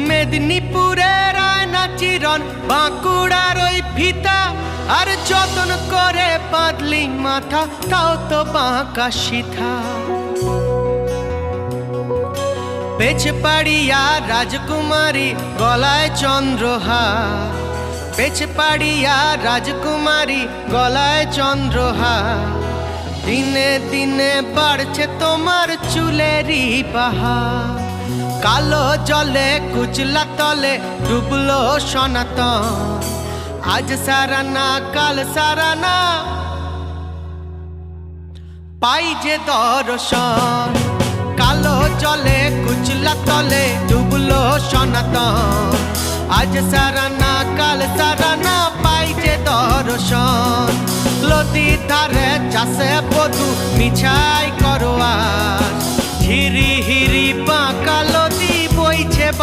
মেদিনীপুরের আয়না চিরন বাঁকুড়ার ওই ফিতা, আর যতন করে বাঁধলি মাথা তাও তো বাঁকা সিথা। পেছপাড়িয়া রাজকুমারী গলায় চন্দ্রহার, পেছপাড়িয়া রাজকুমারী গলায় চন্দ্রহার। দিনে দিনে বাড়ছে তোমার চুলেরই বাহার, কালো জলে কুচলা তলে ডুবলো সনাতন। আজ সারানা কাল সারানা পাই যে দর্শন, কালো জলে কুচলা তলে ডুবলো সনাতন। আজ সারানা কাল সারানা পাই যে দর্শন। নদীর ধারে চাষে বধু মিছাই করো আজ, হিরি হিরি বাঁকালো